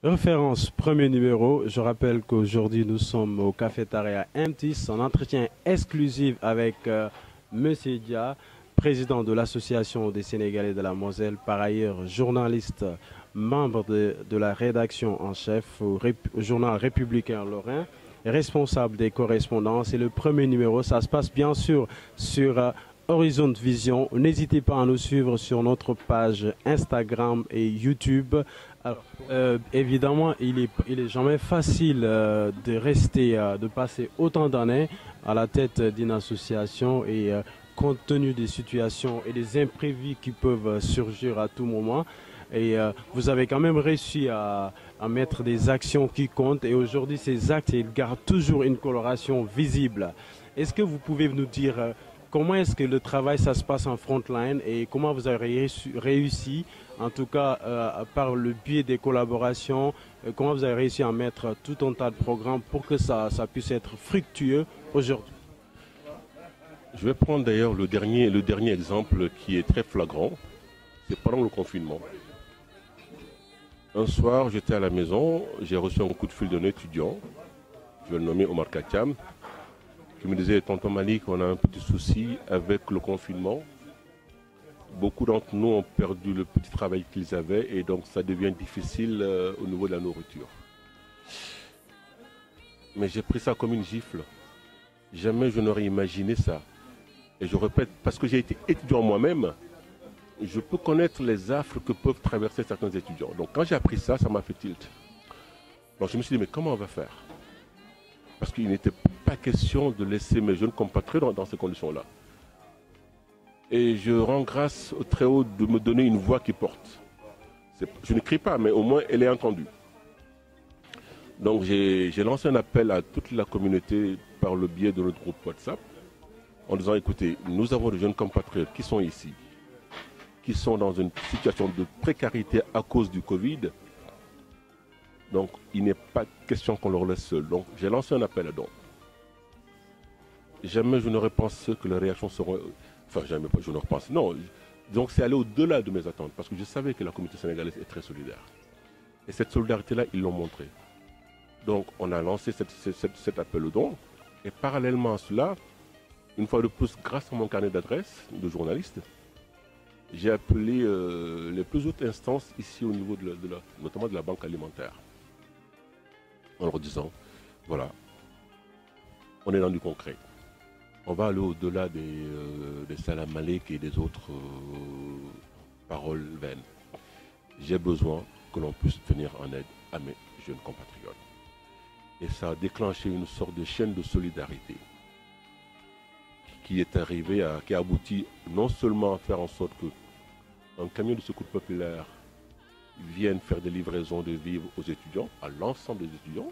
Référence premier numéro. Je rappelle qu'aujourd'hui nous sommes au cafétéria MTIS en entretien exclusif avec Monsieur Dia, président de l'Association des Sénégalais de la Moselle, par ailleurs journaliste, membre de la rédaction en chef au journal républicain Lorrain, responsable des correspondances. Et le premier numéro, ça se passe bien sûr sur Horizon Vision. N'hésitez pas à nous suivre sur notre page Instagram et YouTube. Alors, évidemment, il est jamais facile de rester, de passer autant d'années à la tête d'une association et compte tenu des situations et des imprévus qui peuvent surgir à tout moment. Et vous avez quand même réussi à mettre des actions qui comptent. Et aujourd'hui, ces actes, ils gardent toujours une coloration visible. Est-ce que vous pouvez nous dire comment est-ce que le travail, ça se passe en frontline et comment vous avez réussi, en tout cas par le biais des collaborations, comment vous avez réussi à mettre tout un tas de programmes pour que ça puisse être fructueux aujourd'hui? Je vais prendre d'ailleurs le dernier exemple qui est très flagrant. C'est pendant le confinement. Un soir, j'étais à la maison, j'ai reçu un coup de fil d'un étudiant, je vais le nommer Omar Katiam, qui me disait, Tonton Malik, on a un petit souci avec le confinement. Beaucoup d'entre nous ont perdu le petit travail qu'ils avaient et donc ça devient difficile au niveau de la nourriture. Mais j'ai pris ça comme une gifle. Jamais je n'aurais imaginé ça. Et je répète, parce que j'ai été étudiant moi-même, je peux connaître les affres que peuvent traverser certains étudiants. Donc quand j'ai appris ça, ça m'a fait tilt. Donc je me suis dit, mais comment on va faire? Parce qu'il n'était pas question de laisser mes jeunes compatriotes dans ces conditions-là. Et je rends grâce au Très-Haut de me donner une voix qui porte. Je n'écris pas, mais au moins elle est entendue. Donc j'ai lancé un appel à toute la communauté par le biais de notre groupe WhatsApp, en disant, écoutez, nous avons des jeunes compatriotes qui sont ici, qui sont dans une situation de précarité à cause du Covid. Donc il n'est pas question qu'on leur laisse seuls. Donc j'ai lancé un appel à dons. Jamais je n'aurais pensé que les réactions seront... Enfin, jamais je n'aurais pensé. Non, donc c'est aller au-delà de mes attentes, parce que je savais que la communauté sénégalaise est très solidaire. Et cette solidarité-là, ils l'ont montré. Donc on a lancé cet appel au don. Et parallèlement à cela, une fois de plus, grâce à mon carnet d'adresses de journaliste, j'ai appelé les plus hautes instances ici au niveau notamment de la banque alimentaire, en leur disant, voilà, on est dans du concret. On va aller au-delà des salam alek et des autres paroles vaines. J'ai besoin que l'on puisse venir en aide à mes jeunes compatriotes. Et ça a déclenché une sorte de chaîne de solidarité qui est arrivée, qui a abouti non seulement à faire en sorte qu'un camion de secours populaire vienne faire des livraisons de vivres aux étudiants, à l'ensemble des étudiants.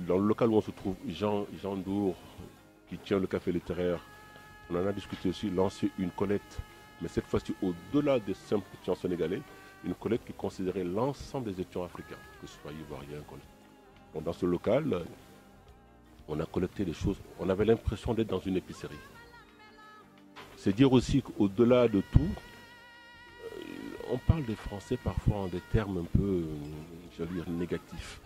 Dans le local où on se trouve, Jean Dour, qui tient le café littéraire, on en a discuté aussi, lancer une collecte, mais cette fois-ci au-delà des simples étudiants sénégalais, une collecte qui considérait l'ensemble des étudiants africains, que ce soit ivoiriens. Bon, dans ce local, on a collecté des choses, on avait l'impression d'être dans une épicerie. C'est dire aussi qu'au-delà de tout, on parle des Français parfois en des termes un peu, je veux dire, négatifs.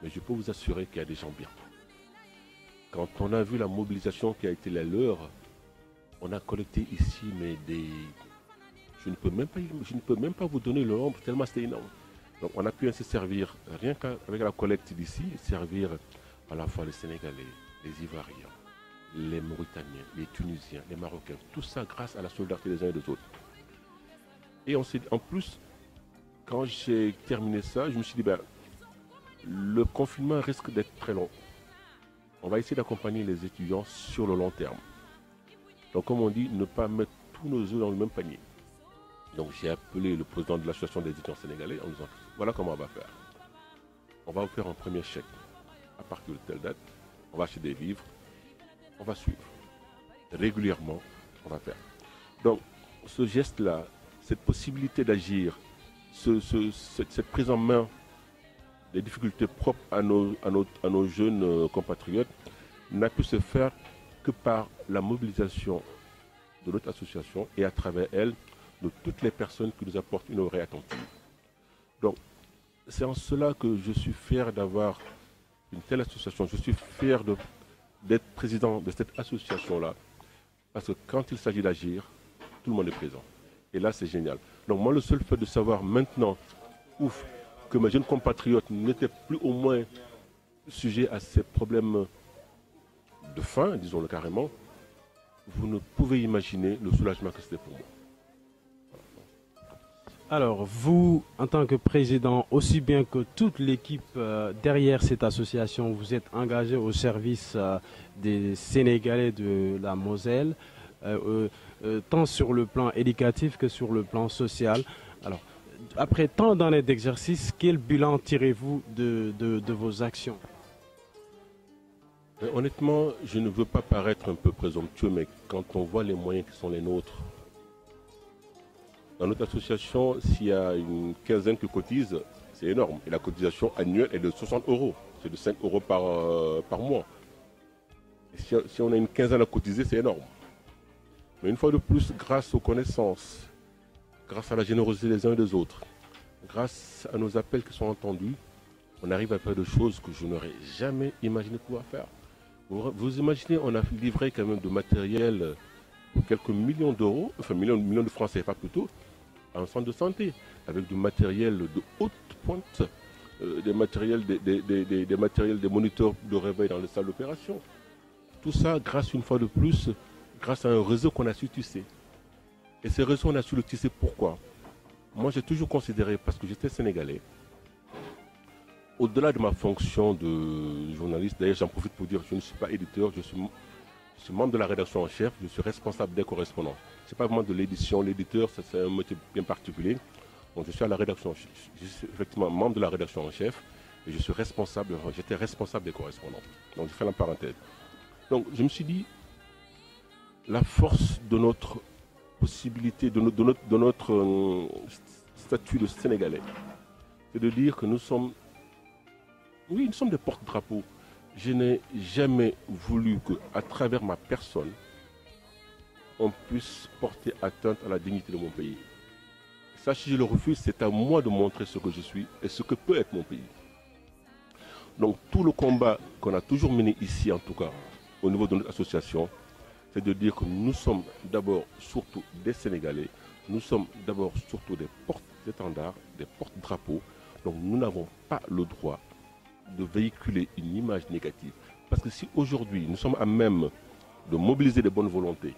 Mais je peux vous assurer qu'il y a des gens bien. Quand on a vu la mobilisation qui a été la leur, on a collecté ici, mais des... Je ne peux même pas vous donner le nombre, tellement c'était énorme. Donc on a pu ainsi servir, rien qu'avec la collecte d'ici, servir à la fois les Sénégalais, les Ivoiriens, les Mauritaniens, les Tunisiens, les Marocains. Tout ça grâce à la solidarité des uns et des autres. Et en plus, quand j'ai terminé ça, je me suis dit, ben, le confinement risque d'être très long. On va essayer d'accompagner les étudiants sur le long terme. Donc comme on dit, ne pas mettre tous nos œufs dans le même panier. Donc j'ai appelé le président de l'association des étudiants sénégalais en disant, voilà comment on va faire. On va vous faire un premier chèque à partir de telle date. On va acheter des livres. On va suivre. Régulièrement, on va faire. Donc ce geste-là, cette possibilité d'agir, cette prise en main des difficultés propres à nos jeunes compatriotes n'a pu se faire que par la mobilisation de notre association et à travers elle de toutes les personnes qui nous apportent une oreille attentive. Donc c'est en cela que je suis fier d'avoir une telle association. Je suis fier d'être président de cette association-là. Parce que quand il s'agit d'agir, tout le monde est présent. Et là, c'est génial. Donc moi, le seul fait de savoir maintenant, ouf, que mes jeunes compatriotes n'étaient plus au moins sujets à ces problèmes de faim, disons-le carrément, vous ne pouvez imaginer le soulagement que c'était pour moi. Alors, vous, en tant que président, aussi bien que toute l'équipe derrière cette association, vous êtes engagé au service des Sénégalais de la Moselle, tant sur le plan éducatif que sur le plan social. Alors, après tant d'années d'exercice, quel bilan tirez-vous de vos actions? Honnêtement, je ne veux pas paraître un peu présomptueux, mais quand on voit les moyens qui sont les nôtres, dans notre association, s'il y a une quinzaine qui cotise, c'est énorme. Et la cotisation annuelle est de 60 euros. C'est de 5 euros par mois. Et si on a une quinzaine à cotiser, c'est énorme. Mais une fois de plus, grâce aux connaissances, grâce à la générosité des uns et des autres, grâce à nos appels qui sont entendus, on arrive à faire des choses que je n'aurais jamais imaginé pouvoir faire. Vous imaginez, on a livré quand même de matériel pour quelques millions d'euros, enfin millions de francs CFA plutôt, à un centre de santé, avec du matériel de haute pointe, des matériels, des moniteurs de réveil dans les salles d'opération. Tout ça grâce une fois de plus, grâce à un réseau qu'on a su tisser. Et ce réseau, on a su le tisser pourquoi? Moi, j'ai toujours considéré, parce que j'étais sénégalais, au-delà de ma fonction de journaliste, d'ailleurs j'en profite pour dire que je ne suis pas éditeur, je suis membre de la rédaction en chef, je suis responsable des correspondants. Ce n'est pas vraiment de l'édition, l'éditeur, c'est un métier bien particulier. Donc je suis à la rédaction, je suis effectivement membre de la rédaction en chef et je suis responsable, j'étais responsable des correspondants. Donc je fais la parenthèse. Donc je me suis dit, la force de notre possibilité, de notre statut de Sénégalais, c'est de dire que nous sommes des porte-drapeaux. Je n'ai jamais voulu qu'à travers ma personne, on puisse porter atteinte à la dignité de mon pays. Ça, si je le refuse, c'est à moi de montrer ce que je suis et ce que peut être mon pays. Donc tout le combat qu'on a toujours mené ici, en tout cas, au niveau de notre association, c'est de dire que nous sommes d'abord surtout des Sénégalais, nous sommes d'abord surtout des porte-étendards, des porte-drapeaux. Donc nous n'avons pas le droit de véhiculer une image négative. Parce que si aujourd'hui nous sommes à même de mobiliser des bonnes volontés,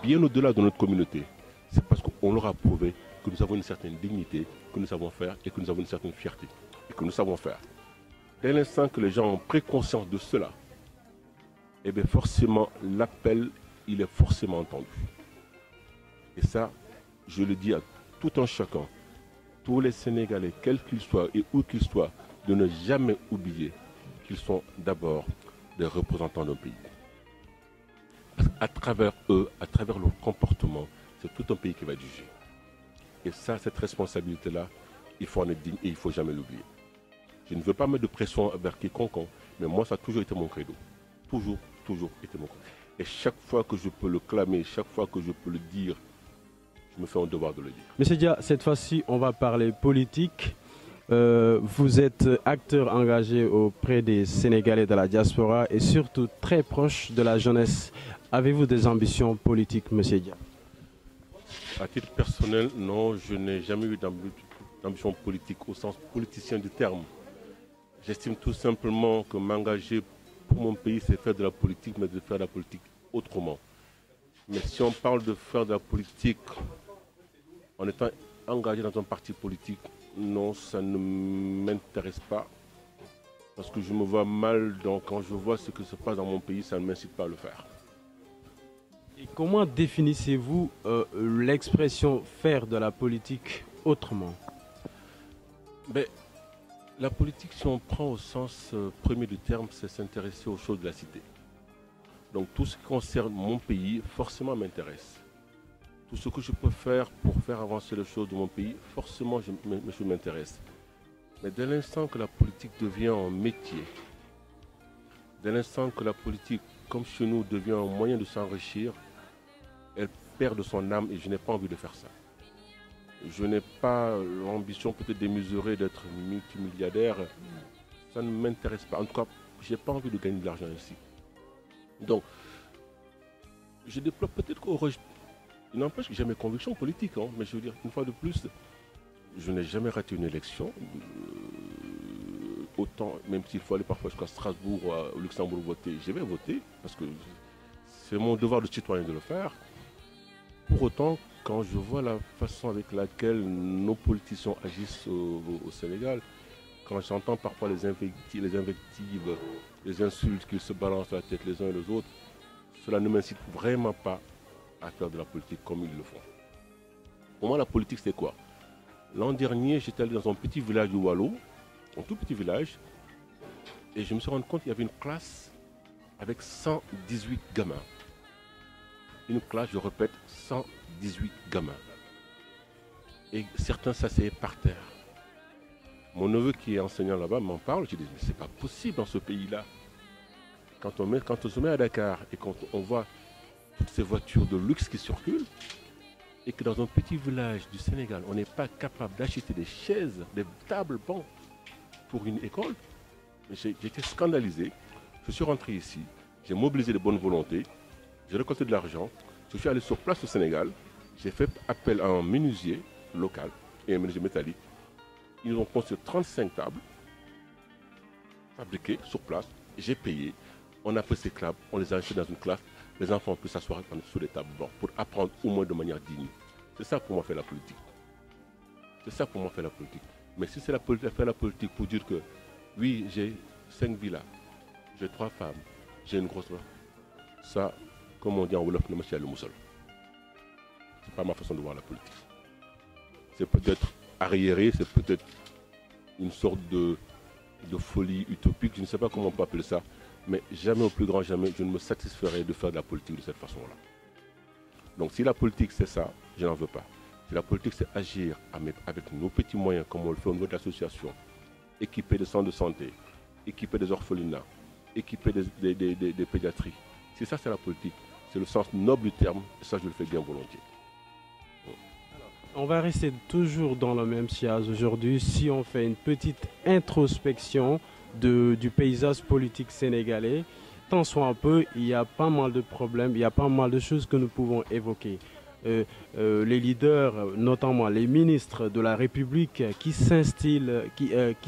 bien au-delà de notre communauté, c'est parce qu'on leur a prouvé que nous avons une certaine dignité, que nous savons faire et que nous avons une certaine fierté et que nous savons faire. Dès l'instant que les gens ont pris conscience de cela, eh bien forcément l'appel, il est forcément entendu. Et ça, je le dis à tout un chacun, tous les Sénégalais, quels qu'ils soient et où qu'ils soient, de ne jamais oublier qu'ils sont d'abord des représentants d'un pays. Parce qu'à travers eux, à travers leur comportement, c'est tout un pays qui va être jugé. Et ça, cette responsabilité-là, il faut en être digne et il ne faut jamais l'oublier. Je ne veux pas mettre de pression vers quiconque, mais moi, ça a toujours été mon credo. Toujours, toujours été mon credo. Et chaque fois que je peux le clamer, chaque fois que je peux le dire, je me fais un devoir de le dire. Monsieur Dia, cette fois-ci, on va parler politique. Vous êtes acteur engagé auprès des Sénégalais de la diaspora et surtout très proche de la jeunesse. Avez-vous des ambitions politiques, monsieur Dia? À titre personnel, non, je n'ai jamais eu d'ambition politique au sens politicien du terme. J'estime tout simplement que m'engager pour mon pays, c'est faire de la politique, mais de faire de la politique autrement. Mais si on parle de faire de la politique en étant engagé dans un parti politique, non, ça ne m'intéresse pas. Parce que je me vois mal, donc quand je vois ce qui se passe dans mon pays, ça ne m'incite pas à le faire. Et comment définissez-vous l'expression faire de la politique autrement? La politique, si on prend au sens premier du terme, c'est s'intéresser aux choses de la cité. Donc tout ce qui concerne mon pays, forcément m'intéresse. Tout ce que je peux faire pour faire avancer les choses de mon pays, forcément je m'intéresse. Mais dès l'instant que la politique devient un métier, dès l'instant que la politique, comme chez nous, devient un moyen de s'enrichir, elle perd de son âme et je n'ai pas envie de faire ça. Je n'ai pas l'ambition peut-être démesurée d'être multimilliardaire. Ça ne m'intéresse pas. En tout cas, je n'ai pas envie de gagner de l'argent ici. Donc, je développe peut-être qu'aurais-je... Il n'empêche que j'ai mes convictions politiques, hein, mais je veux dire, une fois de plus, je n'ai jamais raté une élection. Autant, même s'il faut aller parfois jusqu'à Strasbourg, au Luxembourg voter, je vais voter, parce que c'est mon devoir de citoyen de le faire. Pour autant, quand je vois la façon avec laquelle nos politiciens agissent au Sénégal, quand j'entends parfois les invectives, les insultes qu'ils se balancent la tête les uns et les autres, cela ne m'incite vraiment pas à faire de la politique comme ils le font. Pour moi, la politique, c'est quoi? L'an dernier, j'étais allé dans un petit village du Wallo, un tout petit village, et je me suis rendu compte qu'il y avait une classe avec 118 gamins. Une classe, je répète, 118 gamins. Et certains s'asseyaient par terre. Mon neveu qui est enseignant là-bas m'en parle, je dis, mais c'est pas possible dans ce pays-là. Quand on se met à Dakar et quand on voit toutes ces voitures de luxe qui circulent, et que dans un petit village du Sénégal, on n'est pas capable d'acheter des chaises, des tables, bancs pour une école, j'étais scandalisé. Je suis rentré ici, j'ai mobilisé de bonnes volontés, j'ai récolté de l'argent, je suis allé sur place au Sénégal, j'ai fait appel à un menuisier local et un menuisier métallique. Ils ont construit 35 tables fabriquées sur place, j'ai payé, on a pris ces tables, on les a achetées dans une classe, les enfants ont pu s'asseoir sur les tables blanches pour apprendre au moins de manière digne. C'est ça pour moi faire la politique. C'est ça pour moi faire la politique. Mais si c'est faire la politique pour dire que oui, j'ai 5 villas, j'ai 3 femmes, j'ai une grosse... Ça, comme on dit en Wolof, le moussol. C'est pas ma façon de voir la politique. C'est peut-être arriéré, c'est peut-être une sorte de folie utopique, je ne sais pas comment on peut appeler ça, mais jamais au plus grand jamais, je ne me satisferai de faire de la politique de cette façon-là. Donc si la politique c'est ça, je n'en veux pas. Si la politique c'est agir avec nos petits moyens, comme on le fait au niveau de l'association, équiper des centres de santé, équiper des orphelinats, équiper des pédiatries, si ça c'est la politique, c'est le sens noble du terme, et ça je le fais bien volontiers. On va rester toujours dans le même sillage aujourd'hui si on fait une petite introspection du paysage politique sénégalais. Tant soit un peu, il y a pas mal de problèmes, il y a pas mal de choses que nous pouvons évoquer. Les leaders, notamment les ministres de la République qui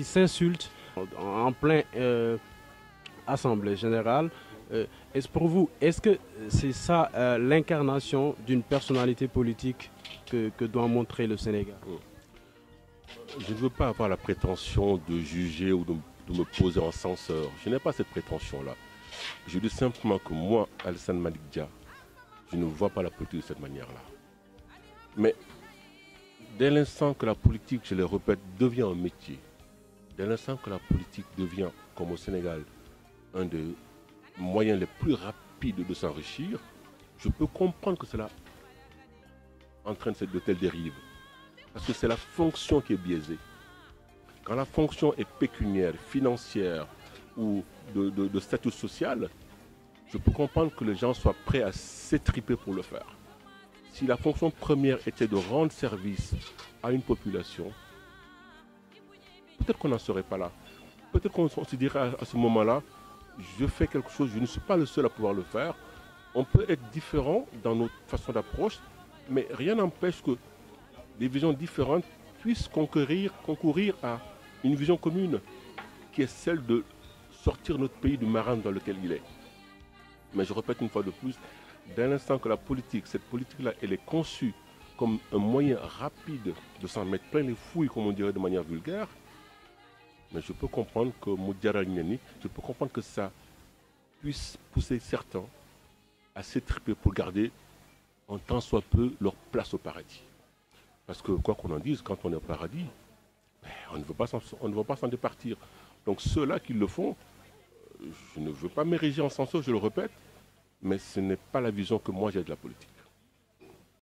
s'insultent en plein assemblée générale. Est-ce pour vous, est-ce que c'est ça l'incarnation d'une personnalité politique que doit montrer le Sénégal? Je ne veux pas avoir la prétention de juger ou de me poser en censeur. Je n'ai pas cette prétention-là. Je dis simplement que moi, Alassane Malick Dia, je ne vois pas la politique de cette manière-là. Mais dès l'instant que la politique, je le répète, devient un métier, dès l'instant que la politique devient, comme au Sénégal, un des moyens les plus rapides de s'enrichir, je peux comprendre que cela entraîne de telles dérives. Parce que c'est la fonction qui est biaisée. Quand la fonction est pécuniaire, financière ou de statut social, je peux comprendre que les gens soient prêts à s'étriper pour le faire. Si la fonction première était de rendre service à une population, peut-être qu'on n'en serait pas là. Peut-être qu'on se dirait à ce moment-là, je fais quelque chose, je ne suis pas le seul à pouvoir le faire. On peut être différent dans notre façon d'approche, mais rien n'empêche que des visions différentes puissent concourir à une vision commune, qui est celle de sortir notre pays du marasme dans lequel il est. Mais je répète une fois de plus, dès l'instant que la politique, cette politique-là, elle est conçue comme un moyen rapide de s'en mettre plein les fouilles, comme on dirait de manière vulgaire, mais je peux comprendre que Moudiara Gnani, je peux comprendre que ça puisse pousser certains à s'étriper pour garder en tant soit peu leur place au paradis. Parce que quoi qu'on en dise, quand on est au paradis, on ne veut pas s'en départir. Donc ceux-là qui le font, je ne veux pas m'ériger en censeur, je le répète, mais ce n'est pas la vision que moi j'ai de la politique.